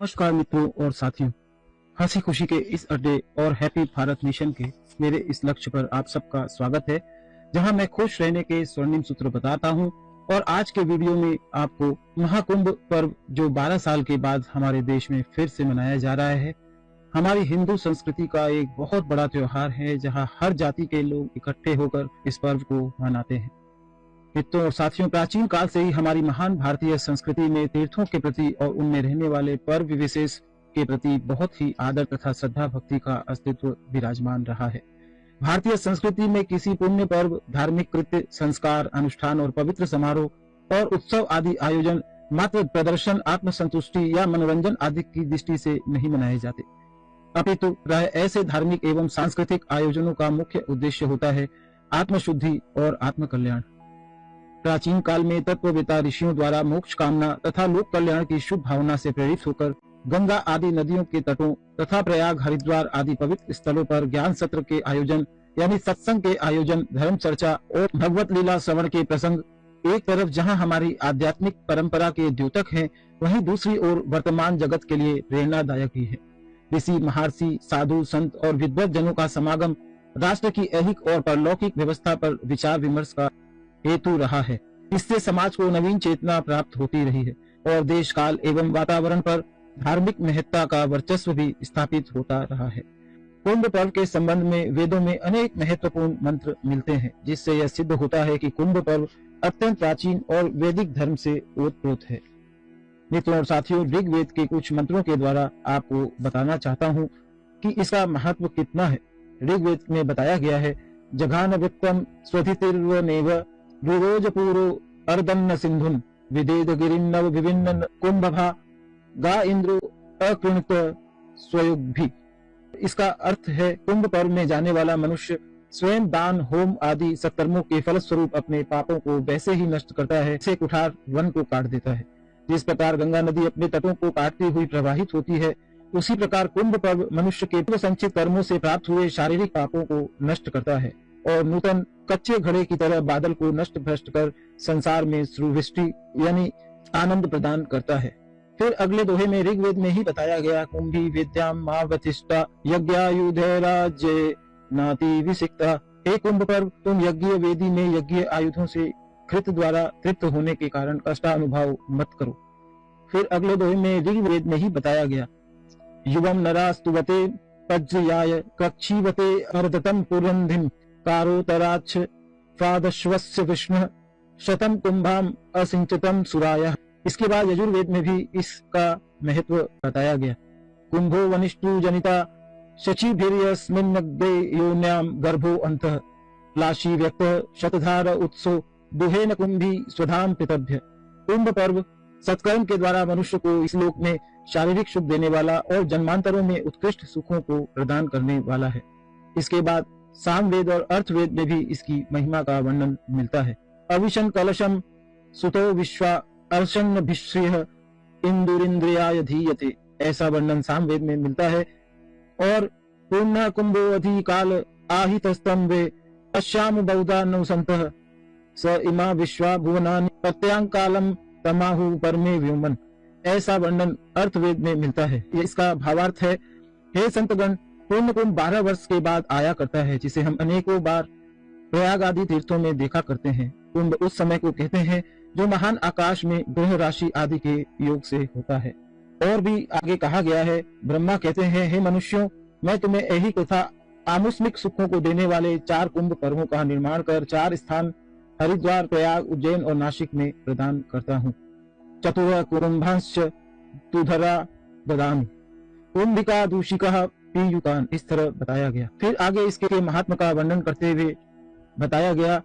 नमस्कार मित्रों और साथियों, हंसी खुशी के इस अड्डे और हैप्पी भारत मिशन के मेरे इस लक्ष्य पर आप सबका स्वागत है, जहां मैं खुश रहने के स्वर्णिम सूत्र बताता हूं। और आज के वीडियो में आपको महाकुंभ पर्व, जो 12 साल के बाद हमारे देश में फिर से मनाया जा रहा है, हमारी हिंदू संस्कृति का एक बहुत बड़ा त्योहार है, जहां हर जाति के लोग इकट्ठे होकर इस पर्व को मनाते हैं। मित्रों और साथियों, प्राचीन काल से ही हमारी महान भारतीय संस्कृति में तीर्थों के प्रति और उनमें रहने वाले पर्व विशेष के प्रति बहुत ही आदर तथा श्रद्धा भक्ति का अस्तित्व विराजमान रहा है। भारतीय संस्कृति में किसी पुण्य पर्व, धार्मिक कृत्य, संस्कार, अनुष्ठान और पवित्र समारोह और उत्सव आदि आयोजन मात्र प्रदर्शन, आत्मसंतुष्टि या मनोरंजन आदि की दृष्टि से नहीं मनाए जाते, अपितु प्राय ऐसे धार्मिक एवं सांस्कृतिक आयोजनों का मुख्य उद्देश्य होता है आत्मशुद्धि और आत्मकल्याण। प्राचीन काल में तत्ववेता ऋषियों द्वारा मोक्ष कामना तथा लोक कल्याण की शुभ भावना से प्रेरित होकर गंगा आदि नदियों के तटों तथा प्रयाग, हरिद्वार आदि पवित्र स्थलों पर ज्ञान सत्र के आयोजन यानी सत्संग के आयोजन, धर्म चर्चा और भगवत लीला श्रवण के प्रसंग एक तरफ जहां हमारी आध्यात्मिक परंपरा के द्योतक हैं, वहीं दूसरी ओर वर्तमान जगत के लिए प्रेरणादायक ही है। ऋषि, महर्षि, साधु, संत और विद्वत जनों का समागम राष्ट्र की ऐहिक और परलौकिक व्यवस्था पर विचार विमर्श का हेतु रहा है। इससे समाज को नवीन चेतना प्राप्त होती रही है और देश काल एवं वातावरण पर धार्मिक महत्ता का वर्चस्व भी स्थापित होता रहा है। कुंभ पर्व के संबंध में वेदों में अनेक महत्वपूर्ण मंत्र मिलते हैं, जिससे यह सिद्ध होता है कि कुंभ पर्व अत्यंत प्राचीन और वैदिक धर्म से ओतप्रोत है। मित्रों और साथियों, ऋग्वेद के कुछ मंत्रों के द्वारा आपको बताना चाहता हूँ कि इसका महत्व कितना है। ऋग्वेद में बताया गया है, जघान वित्तम स्वधितिर्वनेव रुरोजपूरो अर्दन्न सिंधुन विदेद गिरिन्नव विभिन्न कुंभभा गा इंद्रो अकृणित स्वयुग्भि। इसका अर्थ है, कुंभ पर्व में जाने वाला मनुष्य स्वयं दान, होम आदि सत्कर्मों के फलस्वरूप अपने पापों को वैसे ही नष्ट करता है जैसे कुठार वन को काट देता है। जिस प्रकार गंगा नदी अपने तटों को काटती हुई प्रवाहित होती है, उसी प्रकार कुंभ पर्व मनुष्य के पूर्व संचित कर्मों से प्राप्त हुए शारीरिक पापों को नष्ट करता है और नूतन कच्चे घड़े की तरह बादल को नष्ट भ्रष्ट कर संसार में सुवृष्टि यानी आनंद प्रदान करता है। फिर अगले दोहे में ऋग्वेद में ही बताया गया, कुंभी विद्याम मावतिष्ठा यज्ञायुधैराज्ये नाति विसिक्ता। हे कुंभ पर्व, तुम यज्ञ वेदी में यज्ञ आयुधों से कृत द्वारा तृप्त होने के कारण कष्टानुभव मत करो। फिर अगले दोहे में ऋग्वेद में ही बताया गया, युवम नरा स्तुवते पज्रयाय कक्षीवते अर्धतम पुरंधिम कारोतराक्ष फादश्वस्य विष्णु शतम कुंभाम असिंचतम सुराय। इसके बाद यजुर्वेद में भी इसका महत्व बताया गया, कुंभो वनिष्ठु जनिता शचीभिर्यस्मिन्नग्रे योन्याम गर्भो अंतः लाशी व्यक्त शतधार उत्सो दुहेन कुंभी स्वधाम पितभ्य। कुंभ पर्व सत्कर्म के द्वारा मनुष्य को इस लोक में शारीरिक सुख देने वाला और जन्मांतरों में उत्कृष्ट सुखों को प्रदान करने वाला है। इसके बाद सामवेद और अर्थवेद में भी इसकी महिमा का वर्णन मिलता है। अविशन कलशम सुतो विश्वा अर्शन भिश्रिय इंदुरिंद्रियाय धीयते, ऐसा वर्णन सामवेद में मिलता है। और पूर्ण कुंभो अधिकाल आहितस्तम वे पश्याम बहुधा नौसंतः स इमा विश्वा भुवनानि प्रत्यांकालम तमाहु परमे व्योमन, ऐसा वर्णन अर्थवेद में मिलता है। इसका भावार्थ है, हे संतगण, पूर्ण कुंभ 12 वर्ष के बाद आया करता है, जिसे हम अनेकों बार प्रयाग आदि तीर्थों में देखा करते हैं। कुंभ उस समय को कहते हैं जो महान आकाश में ग्रह राशि आदि के योग से होता है। और भी आगे कहा गया है, ब्रह्मा कहते हैं, हे मनुष्यों, मैं तुम्हें ऐहिक तथा आमुष्मिक सुखों को देने वाले 4 कुंभ पर्वों का निर्माण कर 4 स्थान हरिद्वार, प्रयाग, उज्जैन और नासिक में प्रदान करता हूँ। चतुर कुंभांश्च तुधरा ददामि कुंभिका दूषिका पीयूकान, इस तरह बताया गया। फिर आगे इसके महात्मा का वर्णन करते हुए बताया गया,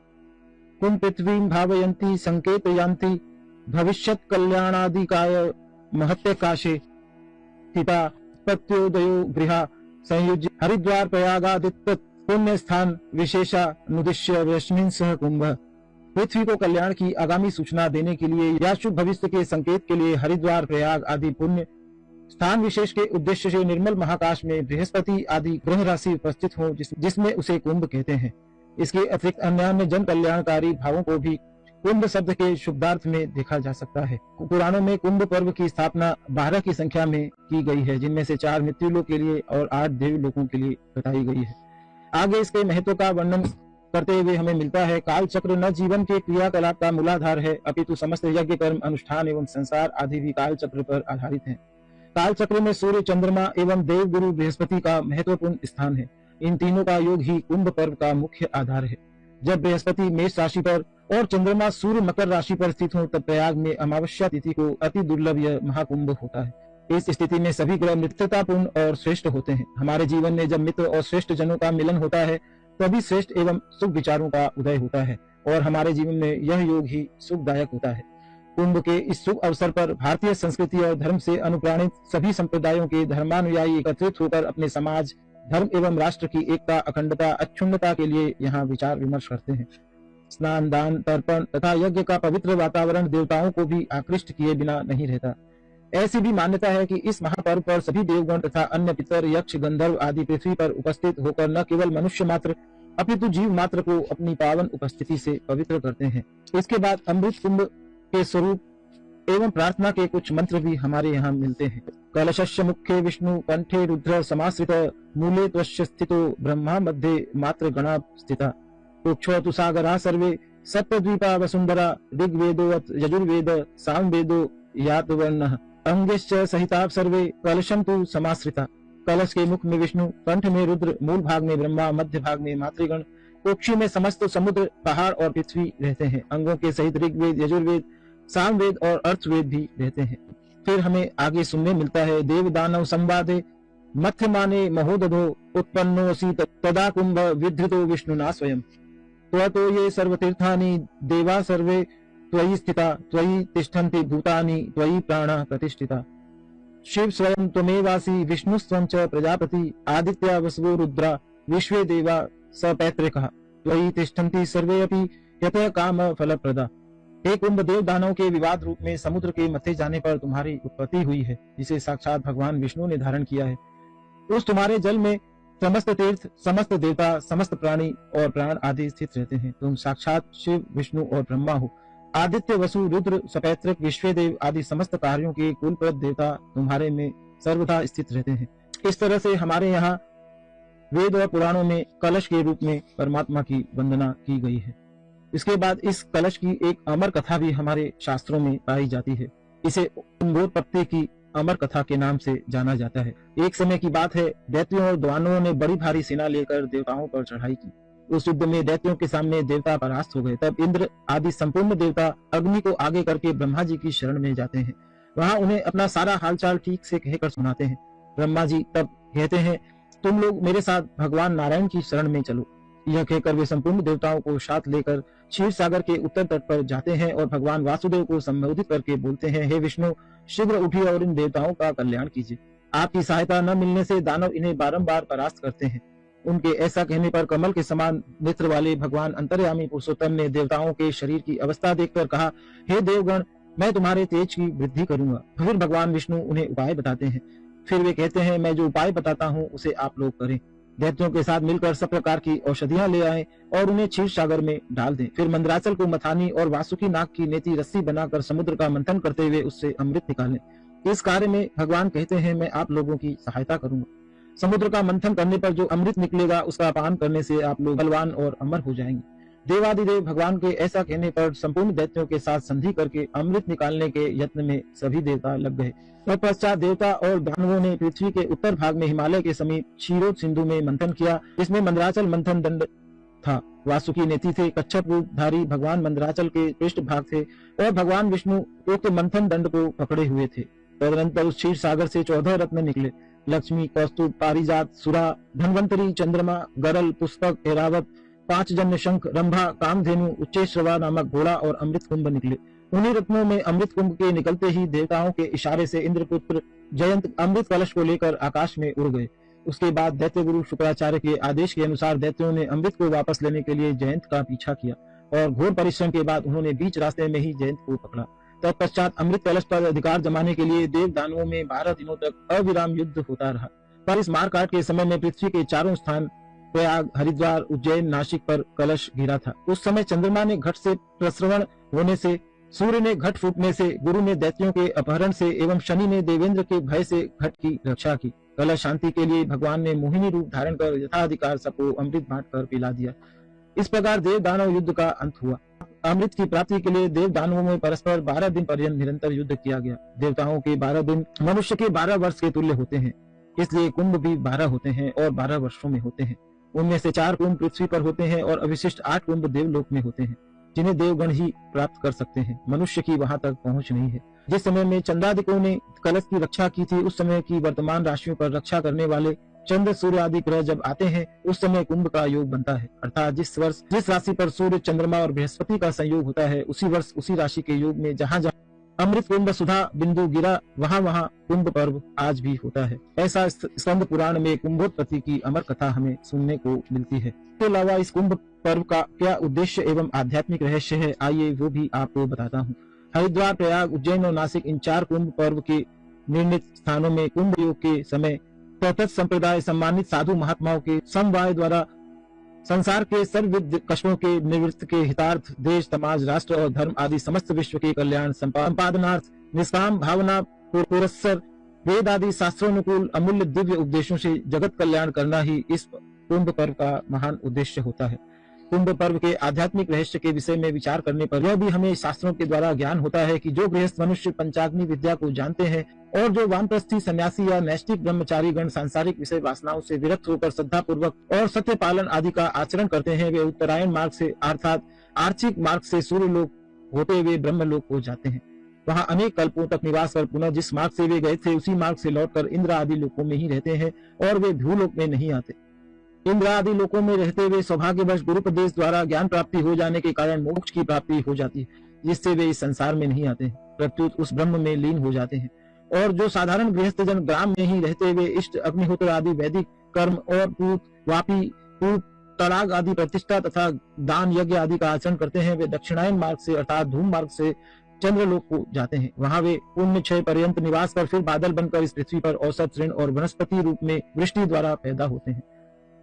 कुंभ पृथ्वी भावयंती संकेतयंती भविष्यत कल्याणादिकाय महत्य काशे स्थिता प्रत्योदयो गृहा संयुज्य हरिद्वार प्रयागादित पुण्य स्थान विशेषा नुदिश्य रश्मिन सह कुंभ। पृथ्वी को कल्याण की आगामी सूचना देने के लिए या शुभ भविष्य के संकेत के लिए हरिद्वार, प्रयाग आदि पुण्य स्थान विशेष के उद्देश्य से निर्मल महाकाश में बृहस्पति आदि ग्रह राशि उपस्थित हो, जिसमें उसे कुंभ कहते हैं। इसके अतिरिक्त अन्य जन कल्याणकारी भावों को भी कुंभ शब्द के शुद्धार्थ में देखा जा सकता है। पुराणों में कुंभ पर्व की स्थापना 12 की संख्या में की गई है, जिनमें से 4 मृत्युलोक के लिए और 8 देव लोकों के लिए बताई गई है। आगे इसके महत्व का वर्णन करते हुए हमें मिलता है, काल चक्र न जीवन के क्रियाकलाप का मूलाधार है, अपितु समस्त यज्ञ कर्म अनुष्ठान एवं संसार आदि भी काल चक्र पर आधारित है। काल चक्र में सूर्य, चंद्रमा एवं देव गुरु बृहस्पति का महत्वपूर्ण स्थान है। इन तीनों का योग ही कुंभ पर्व का मुख्य आधार है। जब बृहस्पति मेष राशि पर और चंद्रमा सूर्य मकर राशि पर स्थित हो, तब प्रयाग में अमावस्या तिथि को अति दुर्लभ यह महाकुंभ होता है। इस स्थिति में सभी ग्रह मित्रतापूर्ण और श्रेष्ठ होते हैं। हमारे जीवन में जब मित्र और श्रेष्ठ जनों का मिलन होता है, तभी श्रेष्ठ एवं सुख विचारों का उदय होता है और हमारे जीवन में यह योग ही सुखदायक होता है। कुंभ के इस शुभ अवसर पर भारतीय संस्कृति और धर्म से अनुप्राणित सभी संप्रदायों के धर्मानुयायी एकत्रित होकर अपने समाज, धर्म एवं राष्ट्र की एकता, अखंडता, अक्षुण्णता के लिए यहाँ विचार विमर्श करते हैं। स्नान, दान, तर्पण तथा यज्ञ का पवित्र वातावरण देवताओं को भी आकृष्ट किए बिना नहीं रहता। ऐसी भी मान्यता है कि इस महापर्व पर सभी देवगण तथा अन्य पितर, यक्ष, गंधर्व आदि पृथ्वी पर उपस्थित होकर न केवल मनुष्य मात्र अपितु जीव मात्र को अपनी पावन उपस्थिति से पवित्र करते हैं। इसके बाद अमृत कुंभ के स्वरूप एवं प्रार्थना के कुछ मंत्र भी हमारे यहाँ मिलते हैं। कलशस्य मुख्ये विष्णु, कंठे रुद्र समाश्रित, मूले त्वस्य स्थितो ब्रह्मा, मध्ये मात्र गणा स्थिता, कुक्षोतु सागरा सर्वे, सप्तद्वीपा वसुंधरा, ऋग्वेदोऽथ यजुर्वेद, सामवेदो यातवर्णः, अंगेश्च सहिता सर्वे, कलशम तु समाश्रिता। कलश के मुख में विष्णु, कंठ में रुद्र, मूल भाग में ब्रह्मा, मध्य भाग में मातृगण, कुक्षी में समस्त समुद्र, पहाड़ और पृथ्वी रहते हैं। अंगों के सहित ऋग्वेद, यजुर्वेद, सामवेद और अर्थवेद भी रहते हैं। फिर हमें आगे सुनने मिलता है, देव दानव संवादे मध्यमाने महोदधो उत्पन्नोऽसि तदा कुंभ विधृतो विष्णुना स्वयं, त्वतो ये सर्वतीर्थानि देवा सर्वे त्वयि स्थिता, त्वयि तिष्ठन्ति भूतानि, त्वयि प्राणा प्रतिष्ठिता। शिव स्वयं त्वमेवासि, विष्णुस्त्वं च प्रजापति, आदित्या वसवो रुद्रा, विश्वे देवा सपैतृकः, त्वयि तिष्ठन्ति सर्वे अपि यतः काम फलप्रदा। हे कुंभ, देव दानव के विवाद रूप में समुद्र के मथे जाने पर तुम्हारी उत्पत्ति हुई है, जिसे साक्षात भगवान विष्णु ने धारण किया है। उस तुम्हारे जल में समस्त तीर्थ, समस्त देवता, समस्त प्राणी और प्राण आदि स्थित रहते हैं। तुम साक्षात शिव, विष्णु और ब्रह्मा हो। आदित्य, वसु, रुद्र, सपैतृक, विश्वदेव आदि समस्त कार्यों के कुलप्रद देवता तुम्हारे में सर्वदा स्थित रहते हैं। इस तरह से हमारे यहाँ वेद और पुराणों में कलश के रूप में परमात्मा की वंदना की गई है। इसके बाद इस कलश की एक अमर कथा भी हमारे शास्त्रों में पाई जाती है। इसे कुंभोत्पत्ति की अमर कथा के नाम से जाना जाता है। एक समय की बात है, दैत्यों और दानवों ने बड़ी भारी सेना लेकर देवताओं पर चढ़ाई की। उस युद्ध में दैत्यों के सामने देवता परास्त हो गए। तब इंद्र आदि संपूर्ण देवता अग्नि को आगे करके ब्रह्मा जी की शरण में जाते हैं। वहां उन्हें अपना सारा हालचाल ठीक से कहकर सुनाते हैं। ब्रह्मा जी तब कहते हैं, तुम लोग मेरे साथ भगवान नारायण की शरण में चलो। यह कहकर वे संपूर्ण देवताओं को साथ लेकर क्षीर सागर के उत्तर तट पर जाते हैं और भगवान वासुदेव को संबोधित करके बोलते हैं, हे विष्णु, शीघ्र उठिए और इन देवताओं का कल्याण कीजिए। आपकी सहायता न मिलने से दानव इन्हें बारंबार परास्त करते हैं। उनके ऐसा कहने पर कमल के समान नेत्र वाले भगवान अंतर्यामी पुरुषोत्तम ने देवताओं के शरीर की अवस्था देखकर कहा, हे देवगण, मैं तुम्हारे तेज की वृद्धि करूंगा। फिर भगवान विष्णु उन्हें उपाय बताते हैं। फिर वे कहते हैं, मैं जो उपाय बताता हूँ उसे आप लोग करें। दैत्यों के साथ मिलकर सब प्रकार की औषधियां ले आए और उन्हें क्षीर सागर में डाल दें। फिर मंदराचल को मथानी और वासुकी नाग की नेति रस्सी बनाकर समुद्र का मंथन करते हुए उससे अमृत निकालें। इस कार्य में भगवान कहते हैं, मैं आप लोगों की सहायता करूंगा। समुद्र का मंथन करने पर जो अमृत निकलेगा उसका पान करने से आप लोग बलवान और अमर हो जाएंगे। देवादिदेव भगवान के ऐसा कहने पर संपूर्ण दैत्यों के साथ संधि करके अमृत निकालने के यत्न में सभी देवता लग गए। तत्पश्चात देवता और दानवों ने पृथ्वी के उत्तर भाग में हिमालय के समीप क्षीरोद सिंधु में मंथन किया, जिसमें मंदराचल मंथन दंड था। वासुकी नेति थे, कच्छप रूपधारी भगवान मंदराचल के पृष्ठ भाग थे और भगवान विष्णु उक्त मंथन दंड को पकड़े हुए थे। तदनंतर उस क्षीर सागर से 14 रत्न निकले। लक्ष्मी, कौस्तुभ, पारिजात, सुरा, धन्वंतरी, चंद्रमा, गरल, पुष्पक, ऐरावत, 5 जन्य शंख, रंभा, कामधेनु, उच्चेश्रवा नामक घोड़ा और अमृत कुंभ निकले। उन्हीं रत्नों में अमृत कुंभ के निकलते ही देवताओं के इशारे से इंद्रपुत्र जयंत अमृत कलश को लेकर आकाश में उड़ गए। उसके बाद दैत्य गुरु शुक्राचार्य के आदेश के अनुसार दैत्यों ने अमृत को वापस लेने के लिए जयंत का पीछा किया और घोर परिश्रम के बाद उन्होंने बीच रास्ते में ही जयंत को पकड़ा। तत्पश्चात अमृत कलश पर अधिकार जमाने के लिए देव दानवों में 12 दिनों तक अविराम युद्ध होता रहा। पर इस मारकाट के समय में पृथ्वी के चारों स्थान प्रयाग, हरिद्वार, उज्जैन, नासिक पर कलश गिरा था। उस समय चंद्रमा ने घट से प्रस्रवण होने से, सूर्य ने घट फूटने से, गुरु ने दैत्यों के अपहरण से एवं शनि ने देवेंद्र के भय से घट की रक्षा की। कलश शांति के लिए भगवान ने मोहिनी रूप धारण कर यथाधिकार सबको अमृत बांट कर पिला दिया। इस प्रकार देव दानव युद्ध का अंत हुआ। अमृत की प्राप्ति के लिए देव दानवों में परस्पर 12 दिन पर्यंत निरंतर युद्ध किया गया। देवताओं के 12 दिन मनुष्य के 12 वर्ष के तुल्य होते हैं, इसलिए कुंभ भी 12 होते हैं और 12 वर्षों में होते हैं। उनमें से 4 कुंभ पृथ्वी पर होते हैं और अविशिष्ट 8 कुंभ देवलोक में होते हैं, जिन्हें देवगण ही प्राप्त कर सकते हैं। मनुष्य की वहां तक पहुंच नहीं है। जिस समय में चंद्रादिकों ने कलश की रक्षा की थी, उस समय की वर्तमान राशियों पर रक्षा करने वाले चंद्र, सूर्य आदि ग्रह जब आते हैं, उस समय कुंभ का योग बनता है। अर्थात जिस वर्ष जिस राशि पर सूर्य, चंद्रमा और बृहस्पति का संयोग होता है, उसी वर्ष उसी राशि के योग में जहाँ जहाँ अमृत कुंभ सुधा बिंदु गिरा, वहाँ वहाँ कुंभ पर्व आज भी होता है। ऐसा स्कंद पुराण में कुंभोत्पत्ति की अमर कथा हमें सुनने को मिलती है। इसके अलावा इस कुंभ पर्व का क्या उद्देश्य एवं आध्यात्मिक रहस्य है, आइए वो भी आपको बताता हूँ। हरिद्वार, प्रयाग, उज्जैन और नासिक, इन 4 कुंभ पर्व के निर्णित स्थानों में कुंभ योग के समय तत्त संप्रदाय सम्मानित साधु महात्माओं के समवाय द्वारा संसार के सर्वविध कष्टों के निवृत्त के हितार्थ, देश, समाज, राष्ट्र और धर्म आदि समस्त विश्व के कल्याण संपादनार्थ निष्काम भावना पुरस्सर वेद आदि शास्त्रोनुकूल अमूल्य दिव्य उपदेशों से जगत कल्याण करना ही इस कुंभ पर्व का महान उद्देश्य होता है। कुंभ पर्व के आध्यात्मिक रहस्य के विषय में विचार करने पर यह भी हमें शास्त्रों के द्वारा ज्ञान होता है कि जो गृहस्थ मनुष्य पंचाग्नि विद्या को जानते हैं और जो वानप्रस्थी सन्यासी या नैष्ठिक ब्रह्मचारी गण सांसारिक विषय वासनाओं से विरक्त होकर श्रद्धा पूर्वक और सत्य पालन आदि का आचरण करते हैं, वे उत्तरायण मार्ग से अर्थात आर्चिक मार्ग से सूर्य लोक होते हुए ब्रह्म लोक हो जाते हैं। वहाँ अनेक कल्पों तक निवास कर पुनः जिस मार्ग से वे गए थे, उसी मार्ग से लौटकर इंद्र आदि लोकों में ही रहते हैं और वे भूलोक में नहीं आते। इंद्र आदि लोकों में रहते हुए सौभाग्यवश गुरुपदेश द्वारा ज्ञान प्राप्ति हो जाने के कारण मोक्ष की प्राप्ति हो जाती है, जिससे वे इस संसार में नहीं आते हैं, प्रत्युत उस ब्रह्म में लीन हो जाते हैं। और जो साधारण गृहस्थ जन ग्राम में ही रहते हुए इष्ट, अग्निहोत्र आदि वैदिक कर्म और पूत, वापी, पूत, तड़ाग आदि प्रतिष्ठा तथा दान यज्ञ आदि का आचरण करते हैं, वे दक्षिणायन मार्ग से अर्थात धूम मार्ग से चंद्रलोक को जाते हैं। वहां वे पुण्य क्षय पर्यंत निवास कर फिर बादल बनकर इस पृथ्वी पर औसत ऋण और वनस्पति रूप में वृष्टि द्वारा पैदा होते हैं।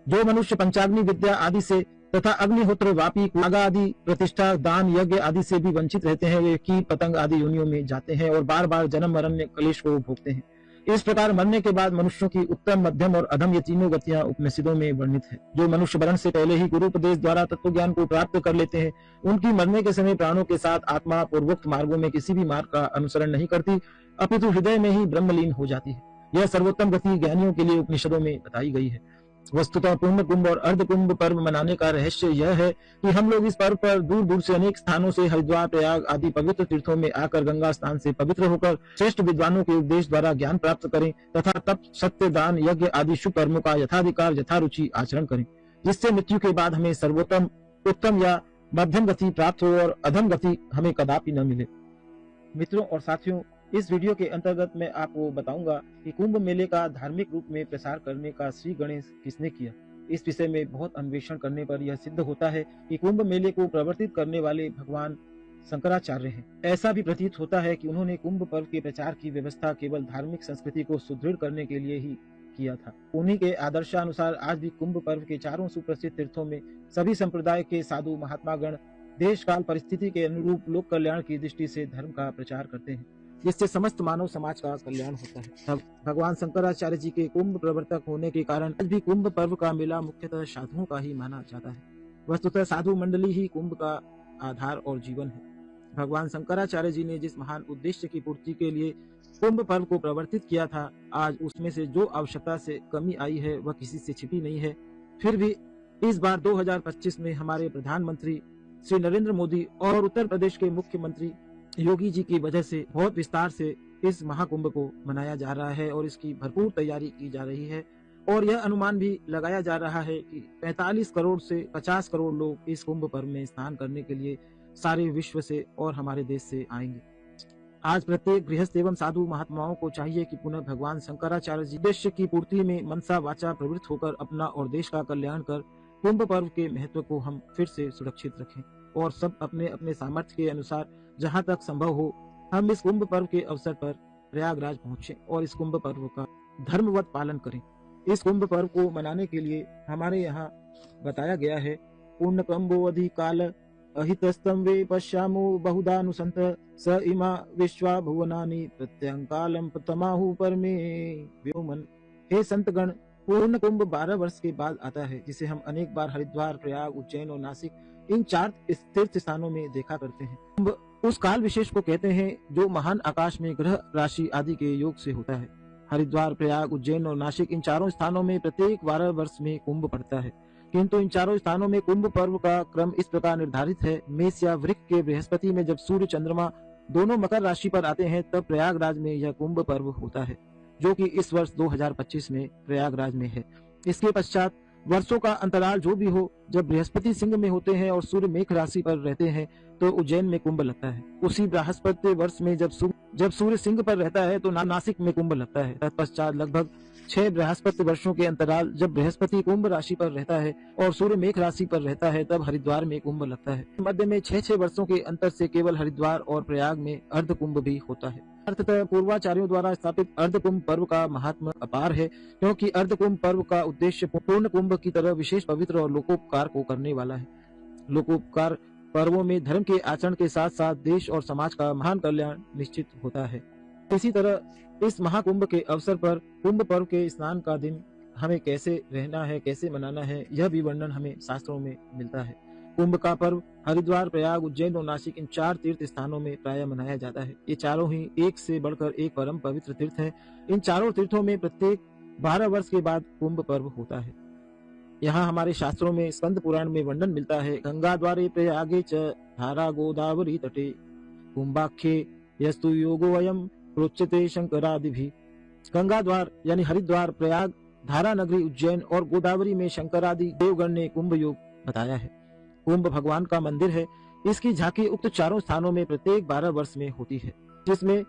जो मनुष्य पंचाग्नि विद्या आदि से तथा अग्निहोत्र, वापी, नागा आदि प्रतिष्ठा, दान यज्ञ आदि से भी वंचित रहते हैं, वे कीट पतंग आदि योनियों में जाते हैं और बार बार जन्म मरण क्लेश को भोगते हैं। इस प्रकार मरने के बाद मनुष्यों की उत्तम, मध्यम और अधम ये तीनों गतियां उपनिषदों में वर्णित है। जो मनुष्य मरण से पहले ही गुरु उपदेश द्वारा तत्व ज्ञान को प्राप्त कर लेते हैं, उनकी मरने के समय प्राणों के साथ आत्मा पूर्वोक्त मार्गों में किसी भी मार्ग का अनुसरण नहीं करती, अपितु हृदय में ही ब्रह्मलीन हो जाती है। यह सर्वोत्तम गति ज्ञानियों के लिए उपनिषदों में बताई गई है। वस्तुतः पूर्ण कुंभ और अर्ध कुंभ पर्व मनाने का रहस्य यह है कि हम लोग इस पर्व पर दूर दूर से अनेक स्थानों से हरिद्वार, प्रयाग आदि पवित्र तीर्थों में आकर गंगा स्नान से पवित्र होकर श्रेष्ठ विद्वानों के उपदेश द्वारा ज्ञान प्राप्त करें तथा तप, सत्य, दान, यज्ञ आदि शुभ कर्मों का यथाधिकार यथारुचि आचरण करें, जिससे मृत्यु के बाद हमें सर्वोत्तम, उत्तम या मध्यम गति प्राप्त हो और अधम गति हमें कदापि न मिले। मित्रों और साथियों, इस वीडियो के अंतर्गत मैं आपको बताऊंगा कि कुंभ मेले का धार्मिक रूप में प्रसार करने का श्री गणेश किसने किया। इस विषय में बहुत अन्वेषण करने पर यह सिद्ध होता है कि कुंभ मेले को प्रवर्तित करने वाले भगवान शंकराचार्य हैं। ऐसा भी प्रतीत होता है कि उन्होंने कुंभ पर्व के प्रचार की व्यवस्था केवल धार्मिक संस्कृति को सुदृढ़ करने के लिए ही किया था। उन्हीं के आदर्शानुसार आज भी कुंभ पर्व के चारों सुप्रसिद्ध तीर्थों में सभी संप्रदाय के साधु महात्मा गण देश काल परिस्थिति के अनुरूप लोक कल्याण की दृष्टि से धर्म का प्रचार करते हैं, जिससे समस्त मानव समाज का कल्याण होता है। भगवान शंकराचार्य जी के कुंभ प्रवर्तक होने के कारण आज भी कुंभ पर्व का मेला मुख्यतः साधुओं का ही माना जाता है। वस्तुतः साधु मंडली ही कुंभ का आधार और जीवन है। भगवान शंकराचार्य जी ने जिस महान उद्देश्य की पूर्ति के लिए कुंभ पर्व को प्रवर्तित किया था, आज उसमें से जो आवश्यकता से कमी आई है वह किसी से छिपी नहीं है। फिर भी इस बार 2025 में हमारे प्रधानमंत्री श्री नरेंद्र मोदी और उत्तर प्रदेश के मुख्यमंत्री योगी जी की वजह से बहुत विस्तार से इस महाकुंभ को मनाया जा रहा है और इसकी भरपूर तैयारी की जा रही है। और यह अनुमान भी लगाया जा रहा है कि 45 करोड़ से 50 करोड़ लोग इस कुंभ पर्व में स्नान करने के लिए सारे विश्व से और हमारे देश से आएंगे। आज प्रत्येक गृहस्थ एवं साधु महात्माओं को चाहिए कि पुनः भगवान शंकराचार्य जी उद्देश्य की पूर्ति में मनसा वाचा प्रवृत्त होकर अपना और देश का कल्याण कर कुंभ पर्व के महत्व को हम फिर से सुरक्षित रखें और सब अपने अपने सामर्थ्य के अनुसार जहाँ तक संभव हो हम इस कुंभ पर्व के अवसर पर प्रयागराज पहुँचे और इस कुंभ पर्व का धर्मवत पालन करें। इस कुंभ पर्व को मनाने के लिए हमारे यहाँ बताया गया है। पूर्ण कम्बो अधिकाल अहितस्तम वे पश्यामो बहुधानुसंत स इमा विश्वा भुवनानि प्रत्यंकालम प्रथमाहु परमे व्योमन। हे संतगण, पूर्ण कुंभ 12 वर्ष के बाद आता है, जिसे हम अनेक बार हरिद्वार, प्रयाग, उज्जैन और नासिक इन 4 तीर्थ स्थानों में देखा करते हैं। कुंभ उस काल विशेष को कहते हैं जो महान आकाश में ग्रह राशि आदि के योग से होता है। हरिद्वार, प्रयाग, उज्जैन और नासिक इन चारों स्थानों में प्रत्येक 12 वर्ष में कुंभ पड़ता है, किंतु इन चारों स्थानों में कुंभ पर्व का क्रम इस प्रकार निर्धारित है। मेष या वृक्क के बृहस्पति में जब सूर्य चंद्रमा दोनों मकर राशि पर आते हैं, तब प्रयागराज में यह कुंभ पर्व होता है, जो कि इस वर्ष 2025 में प्रयागराज में है। इसके पश्चात वर्षों का अंतराल जो भी हो, जब बृहस्पति सिंह में होते हैं और सूर्य मेष राशि पर रहते हैं, तो उज्जैन में कुंभ लगता है। उसी बृहस्पति वर्ष में जब सूर्य सिंह पर रहता है, तो नासिक में कुंभ लगता है। तत्पश्चात लगभग 6 बृहस्पति वर्षों के अंतराल जब बृहस्पति कुंभ राशि पर रहता है और सूर्य मेष राशि पर रहता है, तब हरिद्वार में कुंभ लगता है। मध्य में 6 वर्षों के अंतर से केवल हरिद्वार और प्रयाग में अर्ध कुंभ भी होता है। अर्थतः पूर्वाचार्यों द्वारा स्थापित अर्ध कुंभ पर्व का महात्म अपार है, क्योंकि अर्ध कुंभ पर्व का उद्देश्य पूर्ण कुंभ की तरह विशेष पवित्र और लोकोपकार को करने वाला है। लोकोपकार पर्वों में धर्म के आचरण के साथ साथ देश और समाज का महान कल्याण निश्चित होता है। इसी तरह इस महाकुंभ के अवसर पर कुंभ पर्व के स्नान का दिन हमें कैसे रहना है, कैसे मनाना है, यह भी वर्णन हमें शास्त्रों में मिलता है। कुंभ का पर्व हरिद्वार, प्रयाग, उज्जैन और नासिक इन 4 तीर्थ स्थानों में प्राय मनाया जाता है। ये चारों ही एक से बढ़कर एक परम पवित्र तीर्थ हैं। इन चारों तीर्थों में प्रत्येक 12 वर्ष के बाद कुंभ पर्व होता है। यहाँ हमारे शास्त्रों में स्कंद पुराण में वर्णन मिलता है। गंगा द्वारे प्रयागे च धारा गोदावरी तटे कुंभाख्ये यस्तु योगो अयम प्रोच्यते शंकरादिभिः। गंगा द्वार यानी हरिद्वार, प्रयाग, धारा नगरी उज्जैन और गोदावरी में शंकरादि देवगण ने कुंभ योग बताया है। कुंभ भगवान का मंदिर है। इसकी झांकी उक्त चारों स्थानों में प्रत्येक 12 वर्ष में होती है, जिसमें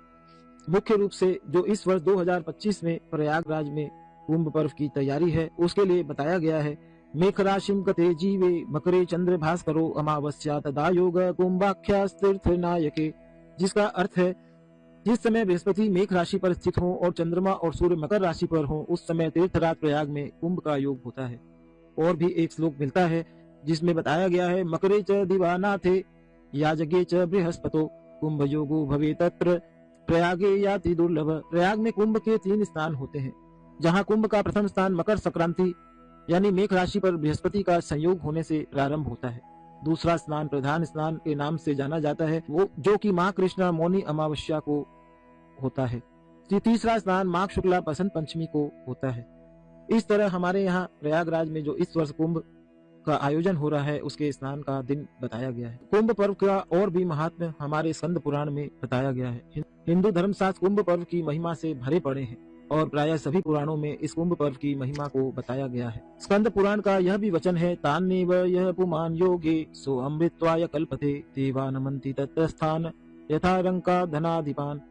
मुख्य रूप से जो इस वर्ष 2025 में प्रयागराज में कुंभ पर्व की तैयारी है, उसके लिए बताया गया है। मेघ राशिम गते जीवे मकरे चंद्र भास्करो अमावस्या तदा योग कुंभाख्यास्तीर्थ नायके, जिसका अर्थ है जिस समय बृहस्पति मेघ राशि पर स्थित हो और चंद्रमा और सूर्य मकर राशि पर हो, उस समय तीर्थराज प्रयाग में कुंभ का योग होता है। और भी एक श्लोक मिलता है जिसमें बताया गया है, मकरे च दिवानाथे याजगे च बृहस्पतो कुंभ योगो भवे तत्र प्रयागे याति दुर्लभ। प्रयाग में कुंभ के 3 स्नान होते हैं, जहाँ कुंभ का प्रथम स्नान मकर संक्रांति यानी मेघ राशि पर बृहस्पति का संयोग होने से प्रारंभ होता है। दूसरा स्नान प्रधान स्नान के नाम से जाना जाता है, वो जो कि माँ कृष्णा मौनी अमावस्या को होता है। तीसरा स्नान माघ शुक्ला बसंत पंचमी को होता है। इस तरह हमारे यहाँ प्रयागराज में जो इस वर्ष कुंभ का आयोजन हो रहा है, उसके स्नान का दिन बताया गया है। कुंभ पर्व का और भी महात्म्य हमारे स्कंद पुराण में बताया गया है। हिंदू धर्मशास्त्र कुंभ पर्व की महिमा से भरे पड़े हैं और प्रायः सभी पुराणों में इस कुंभ पर्व की महिमा को बताया गया है। स्कंद पुराण का यह भी वचन है, तान्नेव यह पुमान योगे सो अमृत्वाय कल्पते देवानमन्ति तत्र स्थान यथा रंका धनाधिपान।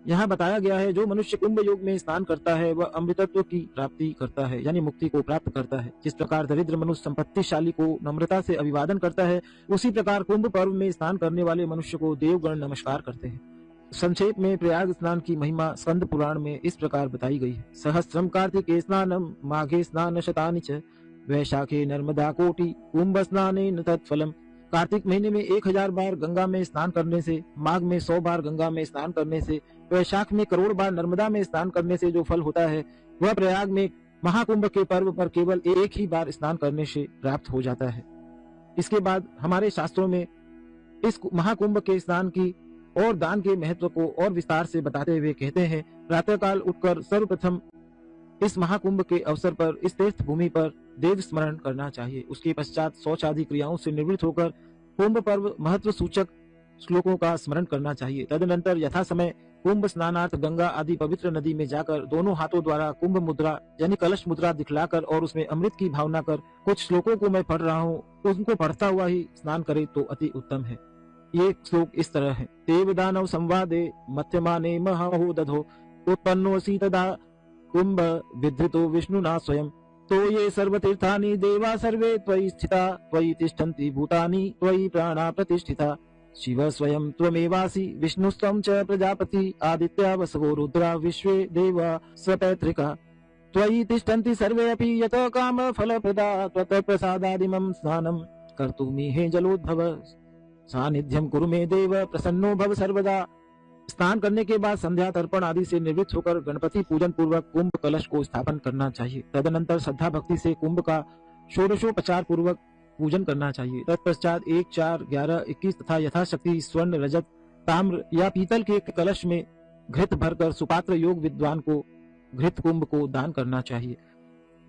यहाँ बताया गया है, जो मनुष्य कुंभ योग में स्नान करता है वह अमृतत्व की प्राप्ति करता है, यानी मुक्ति को प्राप्त करता है। जिस प्रकार दरिद्र मनुष्य संपत्तिशाली को नम्रता से अभिवादन करता है, उसी प्रकार कुंभ पर्व में स्नान करने वाले मनुष्य को देवगण नमस्कार करते हैं। संक्षेप में प्रयाग स्नान की महिमा स्कंद पुराण में इस प्रकार बताई गई है। सहस्त्रम कार्तिके स्नानम माघे स्नान शतानि च वैशाखे नर्मदा कोटि कुंभ स्नानेन तत्फलम। कार्तिक महीने में 1000 बार गंगा में स्नान करने से, माघ में 100 बार गंगा में स्नान करने से, वैशाख में करोड़ बार नर्मदा में स्नान करने से जो फल होता है, वह प्रयाग में महाकुंभ के पर्व पर केवल एक ही बार स्नान करने से प्राप्त हो जाता है। इसके बाद हमारे शास्त्रों में इस महाकुंभ के स्नान की और दान के महत्व को और विस्तार से बताते हुए कहते हैं, प्रातःकाल उठकर सर्वप्रथम इस महाकुंभ के अवसर पर इस तीर्थ भूमि पर देव स्मरण करना चाहिए। उसके पश्चात शौच आदि क्रियाओं से निवृत्त होकर कुंभ पर्व महत्व सूचक श्लोकों का स्मरण करना चाहिए। तदनंतर यथा समय कुंभ स्नानार्थ गंगा आदि पवित्र नदी में जाकर दोनों हाथों द्वारा कुंभ मुद्रा यानी कलश मुद्रा दिखलाकर और उसमें अमृत की भावना कर कुछ श्लोकों को मैं पढ़ रहा हूँ, उनको पढ़ता हुआ ही स्नान करे तो अति उत्तम है। ये श्लोक इस तरह है। देवदानव संवादे मध्यमाने महाहो दधो उत्पन्नोऽसि तदा कुंभ विधृतो विष्णुना स्वयं तो ये सर्वतीर्थानि देवा सर्वे त्वयि स्थिता त्वयि तिष्ठन्ति भूतानि त्वयि प्राणा प्रतिष्ठिता शिव स्वयं त्वमेवासि विष्णुस्त्वं च प्रजापति आदित्या वसवो रुद्रा विश्वे देवा स्वपैतृका। त्वयि तिष्ठन्ति सर्वे अपि यतो काम फलप्रदा त्वत् प्रसादादिमं स्नानं कर्तुमीहे जलोद्भव सानिध्यम कुरु मे देव प्रसन्नो भव सर्वदा। स्नान करने के बाद संध्या तर्पण आदि से निवृत्त होकर गणपति पूजन पूर्वक कुंभ कलश को स्थापन करना चाहिए। तदनंतर श्रद्धा भक्ति से कुंभ का षोडशोपचार पूर्वक पूजन करना चाहिए। तत्पश्चात 1, 4, 11, 21 तथा यथाशक्ति स्वर्ण, रजत, ताम्र या पीतल के कलश में घृत भरकर सुपात्र योग विद्वान को घृत कुंभ को दान करना चाहिए।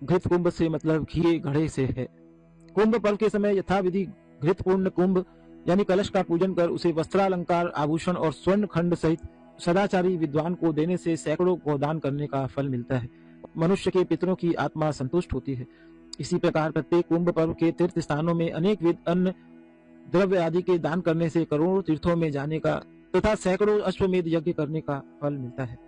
घृत कुंभ से मतलब घी घड़े से है। कुंभ पर्व के समय यथाविधि घृत पूर्ण कुंभ यानी कलश का पूजन कर उसे वस्त्रालंकार, आभूषण और स्वर्ण खंड सहित सदाचारी विद्वान को देने से सैकड़ों गोदान करने का फल मिलता है। मनुष्य के पितरों की आत्मा संतुष्ट होती है। इसी प्रकार प्रत्येक कुंभ पर्व के तीर्थ स्थानों में अनेक विध अन्न द्रव्य आदि के दान करने से करोड़ों तीर्थों में जाने का तथा सैकड़ों अश्वमेध यज्ञ करने का फल मिलता है।